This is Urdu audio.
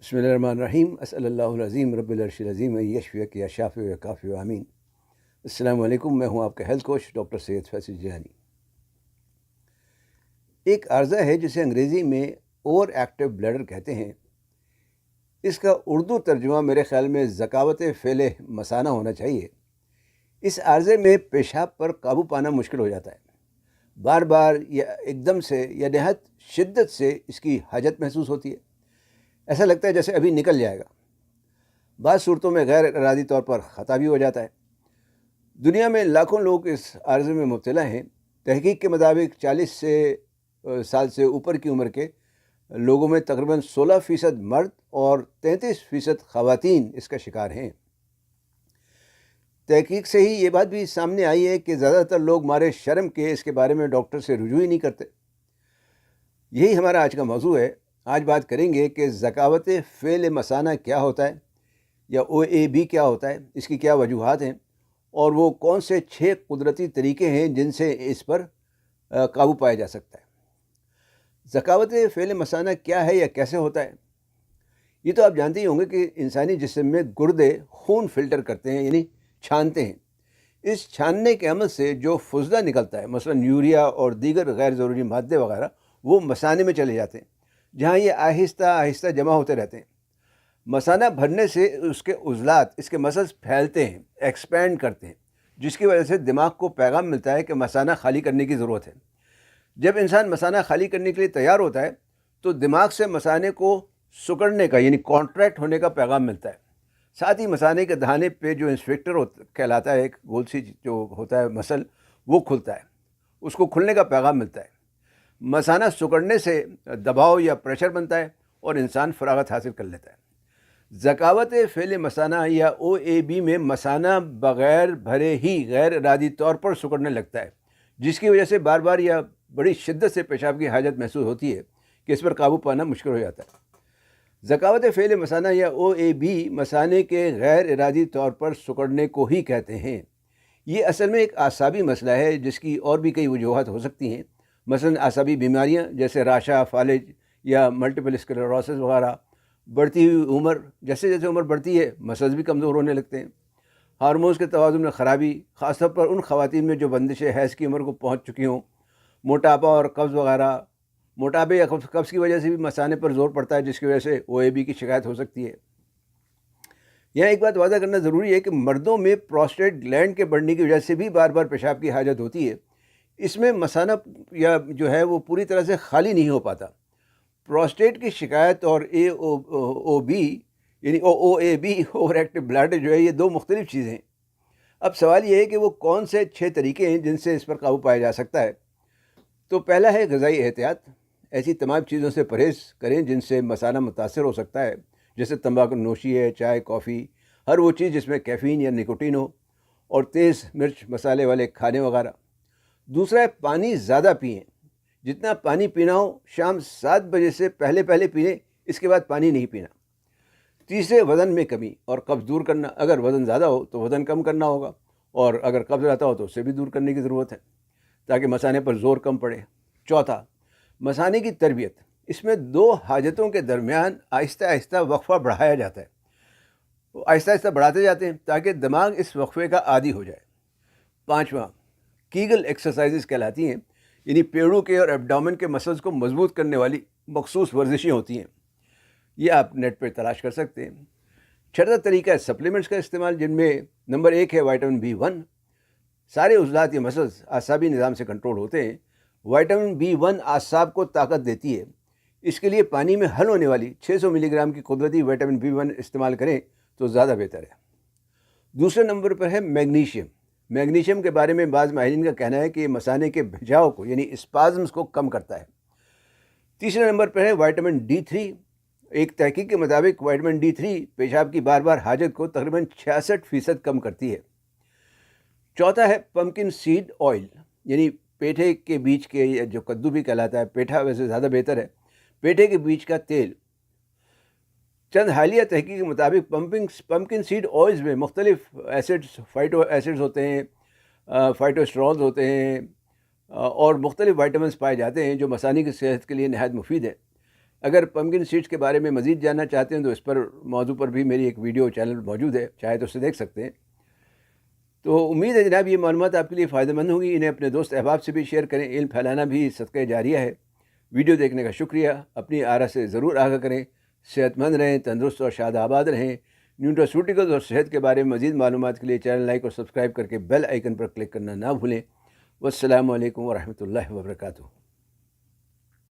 بسم اللہ الرحمن الرحیم. اسأل اللہ العظیم رب العرش العظیم ان یشفیک یا شافی یا کافی و آمین. السلام علیکم. میں ہوں آپ کا ہیلتھ کوچ ڈاکٹر سید فیصل جیلانی. ایک عارضہ ہے جسے انگریزی میں اوور ایکٹیو بلیڈر کہتے ہیں. اس کا اردو ترجمہ میرے خیال میں ذکاوت فعل مثانہ ہونا چاہیے. اس عارضے میں پیشاب پر قابو پانا مشکل ہو جاتا ہے. بار بار یا ایک دم سے یا نہایت شدت سے اس کی حاجت محسوس ہوتی ہے. ایسا لگتا ہے جیسے ابھی نکل جائے گا. بعض صورتوں میں غیر ارادی طور پر خطا بھی ہو جاتا ہے. دنیا میں لاکھوں لوگ اس عارضے میں مبتلا ہیں. تحقیق کے مطابق 40 سال سے اوپر کی عمر کے لوگوں میں تقریباً 16% مرد اور 33% خواتین اس کا شکار ہیں. تحقیق سے ہی یہ بات بھی سامنے آئی ہے کہ زیادہ تر لوگ مارے شرم کے اس کے بارے میں ڈاکٹر سے رجوع ہی نہیں کرتے. یہی ہمارا آج کا موضوع ہے. آج بات کریں گے کہ ذکاوت فعل مثانہ کیا ہوتا ہے یا OAB کیا ہوتا ہے، اس کی کیا وجوہات ہیں، اور وہ کون سے 6 قدرتی طریقے ہیں جن سے اس پر قابو پایا جا سکتا ہے. ذکاوت فعل مثانہ کیا ہے یا کیسے ہوتا ہے؟ یہ تو آپ جانتے ہی ہوں گے کہ انسانی جسم میں گردے خون فلٹر کرتے ہیں، یعنی چھانتے ہیں. اس چھاننے کے عمل سے جو فضلہ نکلتا ہے، مثلا یوریا اور دیگر غیر ضروری مادے وغیرہ، وہ مثانے میں چلے جاتے ہیں، جہاں یہ آہستہ آہستہ جمع ہوتے رہتے ہیں. مثانہ بھرنے سے اس کے عضلات، اس کے مسلز پھیلتے ہیں، ایکسپینڈ کرتے ہیں، جس کی وجہ سے دماغ کو پیغام ملتا ہے کہ مثانہ خالی کرنے کی ضرورت ہے. جب انسان مثانہ خالی کرنے کے لیے تیار ہوتا ہے تو دماغ سے مثانے کو سکڑنے کا، یعنی کانٹریکٹ ہونے کا پیغام ملتا ہے. ساتھ ہی مثانے کے دہانے پہ جو انسپیکٹر کہلاتا ہے، ایک گول سی جو ہوتا ہے مسل، وہ کھلتا ہے. اس کو کھلنے کا پیغام ملتا ہے. مثانہ سکڑنے سے دباؤ یا پریشر بنتا ہے اور انسان فراغت حاصل کر لیتا ہے. ذکاوت فعل مثانہ یا OAB میں مثانہ بغیر بھرے ہی غیر ارادی طور پر سکڑنے لگتا ہے، جس کی وجہ سے بار بار یا بڑی شدت سے پیشاب کی حاجت محسوس ہوتی ہے کہ اس پر قابو پانا مشکل ہو جاتا ہے. ذکاوت فعل مثانہ یا OAB مثانے کے غیر ارادی طور پر سکڑنے کو ہی کہتے ہیں. یہ اصل میں ایک اعصابی مسئلہ ہے جس کی اور بھی کئی وجوہات ہو سکتی ہیں. مثلاً اعصابی بیماریاں جیسے راشا، فالج یا ملٹیپل اسکلیروسس وغیرہ. بڑھتی ہوئی عمر، جیسے جیسے عمر بڑھتی ہے مسلز بھی کمزور ہونے لگتے ہیں. ہارمونز کے توازن میں خرابی، خاص طور پر ان خواتین میں جو بندش حیض کی عمر کو پہنچ چکی ہوں. موٹاپا اور قبض وغیرہ. موٹاپے یا قبض کی وجہ سے بھی مثانے پر زور پڑتا ہے، جس کی وجہ سے OAB کی شکایت ہو سکتی ہے. یہاں ایک بات واضح کرنا ضروری ہے کہ مردوں میں پروسٹیٹ گلینڈ کے بڑھنے کی وجہ سے بھی بار بار پیشاب کی حاجت ہوتی ہے. اس میں مثانہ یا جو ہے وہ پوری طرح سے خالی نہیں ہو پاتا. پروسٹیٹ کی شکایت اور OB یعنی OAB اوور ایکٹیو بلیڈر جو ہے، یہ دو مختلف چیزیں ہیں. اب سوال یہ ہے کہ وہ کون سے 6 طریقے ہیں جن سے اس پر قابو پایا جا سکتا ہے. تو پہلا ہے غذائی احتیاط. ایسی تمام چیزوں سے پرہیز کریں جن سے مثانہ متاثر ہو سکتا ہے، جیسے تمباکو نوشی ہے، چائے، کافی، ہر وہ چیز جس میں کیفین یا نکوٹین ہو، اور تیز مرچ مسالے والے کھانے وغیرہ. دوسرا ہے پانی زیادہ پئیں. جتنا پانی پینا ہو شام 7 بجے سے پہلے پئیں، اس کے بعد پانی نہیں پینا. تیسرے وزن میں کمی اور قبض دور کرنا. اگر وزن زیادہ ہو تو وزن کم کرنا ہوگا، اور اگر قبض رہتا ہو تو اسے بھی دور کرنے کی ضرورت ہے تاکہ مثانے پر زور کم پڑے. چوتھا، مثانے کی تربیت. اس میں 2 حاجتوں کے درمیان آہستہ آہستہ وقفہ بڑھایا جاتا ہے. وہ آہستہ آہستہ بڑھاتے جاتے ہیں تاکہ دماغ اس وقفے کا عادی ہو جائے. پانچواں، کیگل ایکسرسائزز کہلاتی ہیں، یعنی پیڑوں کے اور ایبڈومن کے مسلز کو مضبوط کرنے والی مخصوص ورزشیں ہوتی ہیں. یہ آپ نیٹ پہ تلاش کر سکتے ہیں. چھٹا طریقہ ہے سپلیمنٹس کا استعمال، جن میں نمبر 1 ہے وائٹامن B1. سارے عضلات یا مسلز اعصابی نظام سے کنٹرول ہوتے ہیں. وائٹامن B1 اعصاب کو طاقت دیتی ہے. اس کے لیے پانی میں حل ہونے والی 600 ملی گرام کی قدرتی وائٹامن B1 استعمال کریں تو زیادہ بہتر ہے. دوسرے نمبر پر ہے میگنیشیم. میگنیشیم کے بارے میں بعض ماہرین کا کہنا ہے کہ یہ مثانے کے بھجاؤ کو، یعنی اسپازمز کو کم کرتا ہے. تیسرے نمبر پر ہے وائٹامن D3. ایک تحقیق کے مطابق وائٹامن D3 پیشاب کی بار بار حاجت کو تقریباً 66% کم کرتی ہے. چوتھا ہے پمکن سیڈ آئل، یعنی پیٹھے کے بیج کے، جو کدو بھی کہلاتا ہے، پیٹھا ویسے زیادہ بہتر ہے، پیٹھے کے بیج کا تیل. چند حالیہ تحقیق کے مطابق پمکن سیڈ آئلز میں مختلف ایسڈز، فائٹو ایسڈز ہوتے ہیں، فائٹو اسٹرولز ہوتے ہیں، اور مختلف وائٹامنس پائے جاتے ہیں جو مثانے کی صحت کے لیے نہایت مفید ہے. اگر پمکن سیڈس کے بارے میں مزید جاننا چاہتے ہیں تو اس پر موضوع پر بھی میری ایک ویڈیو چینل موجود ہے، چاہے تو اسے دیکھ سکتے ہیں۔ تو امید ہے جناب یہ معلومات آپ کے لیے فائدہ مند ہوگی۔ انہیں اپنے دوست احباب سے بھی شیئر کریں، علم پھیلانا بھی صدقہ جاریہ ہے۔ ویڈیو دیکھنے کا شکریہ۔ اپنی آرا سے ضرور آگاہ کریں۔ صحت مند رہیں، تندرست اور شاد آباد رہیں۔ نیوٹراسیوٹیکلز اور صحت کے بارے میں مزید معلومات کے لیے چینل لائک اور سبسکرائب کر کے بیل آئیکن پر کلک کرنا نہ بھولیں۔ والسلام علیکم ورحمۃ اللہ وبرکاتہ۔